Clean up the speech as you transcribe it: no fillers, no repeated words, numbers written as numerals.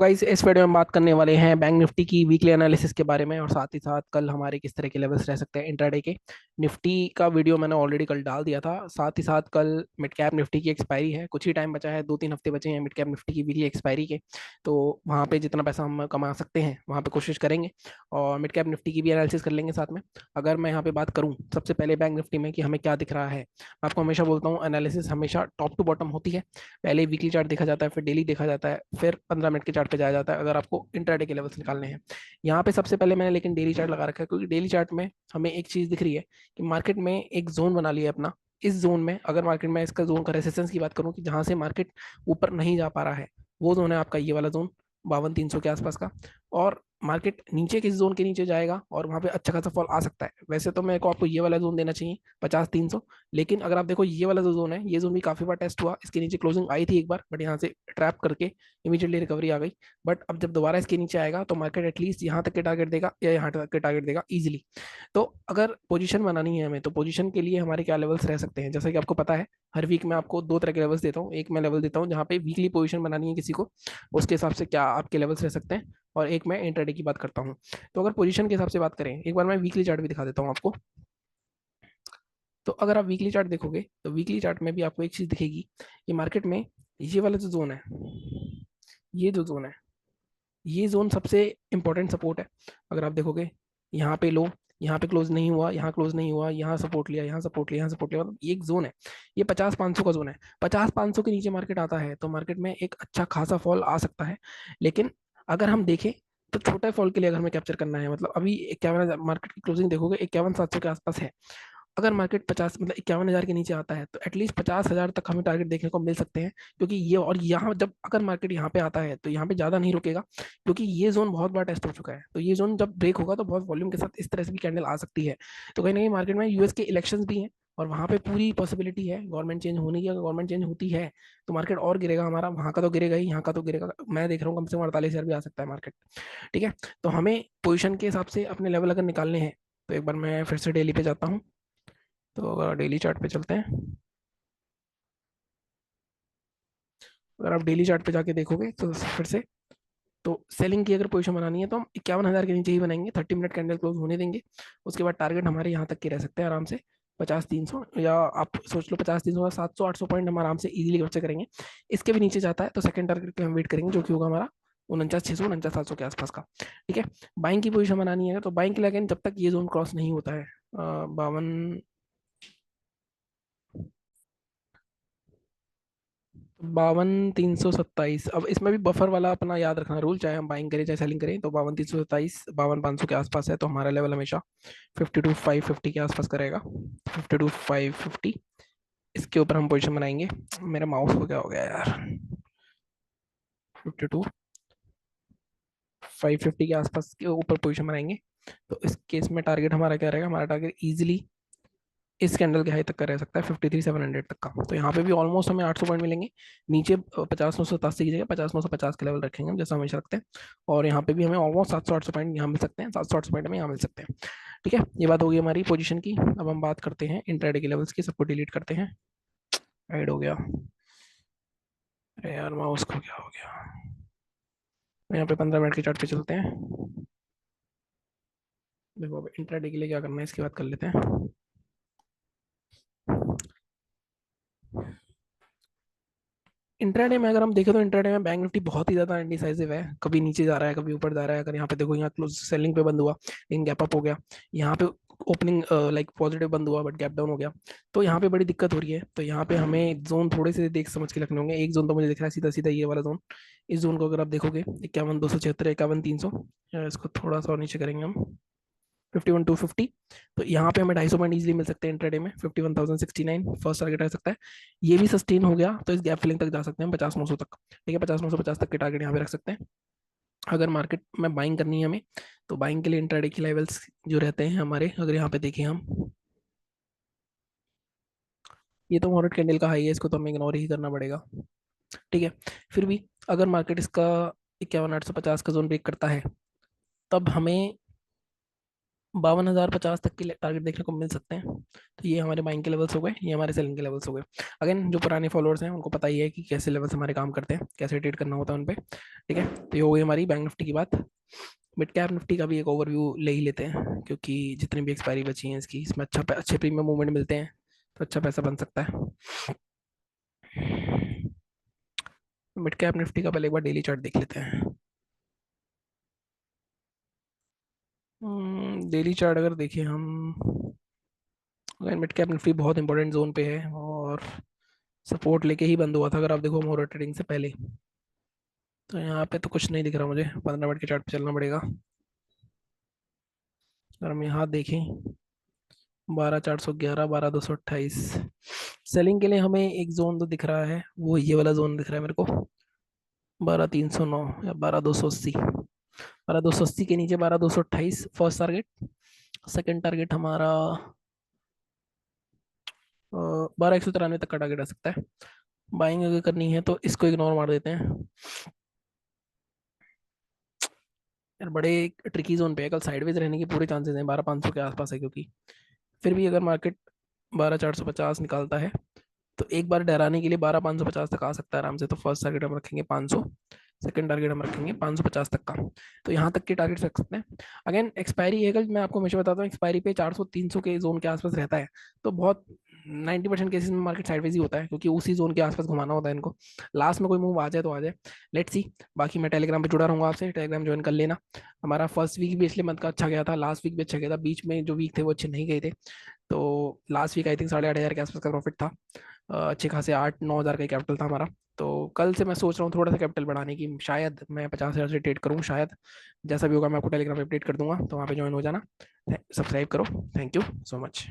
Guys इस video में बात करने वाले हैं बैंक निफ्टी की वीकली एनालिसिस के बारे में और साथ ही साथ कल हमारे किस तरह के लेवल्स रह सकते हैं इंट्राडे के। निफ्टी का वीडियो मैंने ऑलरेडी कल डाल दिया था। साथ ही साथ कल मिड कैप निफ्टी की एक्सपायरी है, कुछ ही टाइम बचा है, 2-3 हफ्ते बचे हैं मिड कैप निफ्टी की वीकली एक्सपायरी के। तो वहाँ पे जितना पैसा हम कमा सकते हैं वहाँ पे कोशिश करेंगे और मिड कैप निफ्टी की भी एनालिसिस कर लेंगे साथ में। अगर मैं यहाँ पे बात करूँ सबसे पहले बैंक निफ्टी में कि हमें क्या दिख रहा है, मैं आपको हमेशा बोलता हूँ एनालिसिस हमेशा टॉप टू बॉटम होती है। पहले वीकली चार्ट देखा जाता है, फिर डेली देखा जाता है, फिर 15 मिनट के चार्ट पे जाया जाता है अगर आपको इंट्राडे के लेवल्स निकालने हैं। यहाँ पे सबसे पहले मैंने लेकिन डेली चार्ट लगा रखा है क्योंकि डेली चार्ट में हमें एक चीज दिख रही है कि मार्केट में एक जोन बना लिया है अपना। इस जोन में अगर मार्केट में इसका जोन का रेसिस्टेंस की बात करूं कि जहां से मार्केट ऊपर नहीं जा पा रहा है, वो जोन है आपका ये वाला जोन 52-300 के आसपास का। और मार्केट नीचे किस जोन के नीचे जाएगा और वहां पे अच्छा खासा फॉल आ सकता है। वैसे तो मेरे को आपको ये वाला जोन देना चाहिए 50-300, लेकिन अगर आप देखो ये वाला जो जोन है ये जोन भी काफी बार टेस्ट हुआ, इसके नीचे क्लोजिंग आई थी एक बार बट यहाँ से ट्रैप करके इमीडिएटली रिकवरी आ गई। बट अब जब दोबारा इसके नीचे आएगा तो मार्केट एटलीस्ट यहाँ तक के टारगेट देगा या यहाँ तक के टारगेट देगा इजीली। तो अगर पोजीशन बनानी है हमें तो पोजीशन के लिए हमारे क्या लेवल्स रह सकते हैं, जैसे कि आपको पता है हर वीक मैं आपको दो तरह के लेवल्स देता हूँ। एक मैं लेवल देता हूँ जहाँ पे वीकली पोजीशन बनानी है किसी को, उसके हिसाब से क्या आपके लेवल्स रह सकते हैं, और एक मैं इंट्राडे की बात करता हूँ। तो अगर पोजीशन के हिसाब से बात करें एक बार मैं वीकली चार्ट भी दिखा देता हूँ आपको। तो अगर आप वीकली चार्ट देखोगे तो वीकली चार्ट में भी आपको एक चीज दिखेगी कि मार्केट में ये वाला जो जोन है, ये जो जोन है, ये जोन सबसे इंपॉर्टेंट सपोर्ट है। अगर आप देखोगे यहाँ पे लो, यहाँ पे क्लोज नहीं हुआ, यहाँ क्लोज नहीं हुआ, यहाँ सपोर्ट लिया, यहाँ सपोर्ट लिया, यहाँ सपोर्ट लिया, मतलब ये एक जोन है। ये 50-500 का जोन है। 50-500 के नीचे मार्केट आता है तो मार्केट में एक अच्छा खासा फॉल आ सकता है। लेकिन अगर हम देखें तो छोटा फॉल के लिए अगर हमें कैप्चर करना है, मतलब अभी 51 मार्केट की क्लोजिंग देखोगे 51,700 के आसपास है। अगर मार्केट 50 मतलब 51,000 के नीचे आता है तो एटलीस्ट 50,000 तक हमें टारगेट देखने को मिल सकते हैं। क्योंकि ये और यहाँ जब अगर मार्केट यहाँ पे आता है तो यहाँ पे ज़्यादा नहीं रुकेगा, क्योंकि ये जोन बहुत बार टेस्ट हो चुका है। तो ये जोन जब ब्रेक होगा तो बहुत वॉल्यूम के साथ इस तरह से भी कैंडल आ सकती है। तो कहीं ना कहीं मार्केट में यूएस के इलेक्शंस भी हैं और वहाँ पे पूरी पॉसिबिलिटी है गवर्नमेंट चेंज होने की। अगर गवर्नमेंट चेंज होती है तो मार्केट और गिरेगा हमारा, वहाँ का तो गिरेगा ही, यहाँ का तो गिरेगा। मैं देख रहा हूँ कम से कम 48,000 भी आ सकता है मार्केट। ठीक है, तो हमें पोजिशन के हिसाब से अपने लेवल अगर निकालने हैं तो एक बार मैं फिर से डेली पे जाता हूँ। तो अगर डेली चार्ट पे चलते हैं, अगर आप डेली चार्ट पे जाके देखोगे तो फिर से, तो सेलिंग की अगर पोजीशन बनानी है तो हम 51,000 के नीचे ही बनाएंगे, 30 मिनट कैंडल क्लोज होने देंगे। उसके बाद टारगेट हमारे यहाँ तक के रह सकते हैं आराम से 50-300, या आप सोच लो 50-300 700-800 पॉइंट हम आराम से इजीली कैप्चर करेंगे। इसके भी नीचे जाता है तो सेकंड टारगेट के हम वेट करेंगे जो कि होगा हमारा 49,600 49,700 के आसपास का। ठीक है, बाइंग की पोजीशन बनानी है तो बाइंग के लिए अगेन जब तक ये जोन क्रॉस नहीं होता है 52, 52,327, अब इसमें भी बफर वाला अपना याद रखना रूल, चाहे हम बाइंग करें चाहे सेलिंग करें तो 52,327 52,500 के आसपास है। तो हमारा लेवल हमेशा 52,550 के आसपास का रहेगा, 52,550। इसके ऊपर हम पोजीशन बनाएंगे। मेरे माउस को क्या हो गया यार, 52,550 के आसपास के ऊपर पोजीशन बनाएंगे। तो इस केस में टारगेट हमारा क्या रहेगा, हमारा टारगेट इजिली इस कैंडल के हाई तक का रह सकता है 53,700 तक का। तो यहाँ पे भी ऑलमोस्ट हमें 800 पॉइंट मिलेंगे। नीचे 50,987 की जगह 50,950 के लेवल रखेंगे हम जैसा हमेशा रखते हैं। और यहाँ पे भी हमें ऑलमोस्ट 700-800 पॉइंट यहाँ मिल सकते हैं, 700-800 पॉइंट हमें यहाँ मिल सकते हैं। ठीक है, ये बात होगी हमारी पोजीशन की। अब हम बात करते हैं इंट्राडे के लेवल्स की, सबको डिलीट करते हैं। ऐड हो गया, अरे यार माउस को क्या हो गया। यहाँ पे 15 मिनट के चार्ट पे चलते हैं। देखो अब इंट्राडे के लिए क्या करना है इसकी बात कर लेते हैं। इंट्राडे में अगर हम देखें तो इंट्राडे में बैंक निफ्टी बहुत ही ज्यादा इंडिसाइसिव है, कभी नीचे जा रहा है कभी ऊपर जा रहा है। अगर यहाँ पे देखो यहाँ क्लोज सेलिंग पे बंद हुआ, इन गैप अप हो गया। यहाँ पे ओपनिंग लाइक पॉजिटिव बंद हुआ बट गैप डाउन हो गया। तो यहाँ पे बड़ी दिक्कत हो रही है। तो यहाँ पे हमें जोन थोड़े से देख समझ के रखने होंगे। एक जोन तो मुझे दिख रहा है सीधा सीधा ये वाला जोन। इस जोन को अगर आप देखोगे 51,276 51,300, इसको थोड़ा सा और नीचे करेंगे हम 51,250। तो यहाँ पे हमें 250 पॉइंट इजीली मिल सकते हैं इंट्राडे में। 51,069 फर्स्ट टारगेट आ सकता है। ये भी सस्टेन हो गया तो इस गैप फिलिंग तक जा सकते हैं 50,900 तक। ठीक है, 50,950 तक के टारगेट यहाँ पे रख सकते हैं। अगर मार्केट में बाइंग करनी है हमें तो बाइंग के लिए इंट्राडे की लेवल्स जो रहते हैं हमारे, अगर यहाँ पे देखें हम, ये तो मॉडरेट कैंडल का हाई है, इसको तो हमें इग्नोर ही करना पड़ेगा। ठीक है, फिर भी अगर मार्केट इसका 51,850 का जोन ब्रेक करता है तब हमें 52,050 तक के टारगेट देखने को मिल सकते हैं। तो ये हमारे बाइंग के लेवल्स हो गए, ये हमारे सेलिंग के लेवल्स हो गए। अगेन जो पुराने फॉलोअर्स हैं उनको पता ही है कि कैसे लेवल्स हमारे काम करते हैं, कैसे ट्रेड करना होता है उन पे। ठीक है, तो ये हो गई हमारी बैंक निफ्टी की बात। मिड कैप निफ्टी का भी एक ओवरव्यू ले ही लेते हैं, क्योंकि जितनी भी एक्सपायरी बची है इसकी, इसमें अच्छे प्रीमियम मूवमेंट मिलते हैं, तो अच्छा पैसा बन सकता है। मिड कैप निफ्टी का पहले एक बार डेली चार्ट देख लेते हैं। डेली चार्ट अगर देखें हम, अगर मिड कैप निफ्टी बहुत इंपॉर्टेंट जोन पे है और सपोर्ट लेके ही बंद हुआ था, अगर आप देखो मोरो ट्रेडिंग से पहले। तो यहाँ पे तो कुछ नहीं दिख रहा मुझे, 15 मिनट के चार्ट पे चलना पड़ेगा। अगर हम यहाँ देखें, 12,411, 12,228, सेलिंग के लिए हमें एक जोन तो दिख रहा है, वो ये वाला जोन दिख रहा है मेरे को, 12,309 या 12,280। 12,280 के नीचे 12,228 फर्स्ट टारगेट। सेकंड टारगेट हमारा 12,193 तक का टारगेट आ सकता है। बाइंग अगर करनी है तो इसको इग्नोर मार देते हैं। यार बड़े ट्रिकी जोन पे है, कल साइडवेज रहने के पूरे चांसेस हैं, 12,500 के आसपास है, क्योंकि फिर भी अगर मार्केट 12,450 निकालता है तो एक बार डराने के लिए 12,550 तक आ सकता है आराम से। तो फर्स्ट टारगेट हम रखेंगे 500, सेकंड टारगेट हम रखेंगे 550 तक का। तो यहाँ तक के टारगेट रख सकते हैं। अगेन एक्सपायरी है कल, मैं आपको हमेशा बताता हूँ एक्सपायरी पे 400-300 के जोन के आसपास रहता है। तो बहुत 90% केसेस में मार्केट साइडवेज ही होता है, क्योंकि उसी जोन के आसपास घुमाना होता है इनको। लास्ट में कोई मूव आ जाए तो आ जाए, लेट्स सी। बाकी मैं टेलीग्राम पे जुड़ा रहूंगा आपसे, टेलीग्राम ज्वाइन कर लेना। हमारा फर्स्ट वीक भी इसलिए मंथ का अच्छा गया था, लास्ट वीक भी अच्छा गया था, बीच में जो वीक थे वो अच्छे नहीं गए थे। तो लास्ट वीक आई थिंक 8,500 के आसपास का प्रॉफिट था। अच्छे खासे 8-9 हज़ार का कैपिटल था हमारा। तो कल से मैं सोच रहा हूँ थोड़ा सा कैपिटल बढ़ाने की, शायद मैं 50,000 से ट्रेड करूँ शायद। जैसा भी होगा मैं आपको टेलीग्राम पे अपडेट कर दूंगा, तो वहाँ पे ज्वाइन हो जाना। सब्सक्राइब करो। Thank you so much.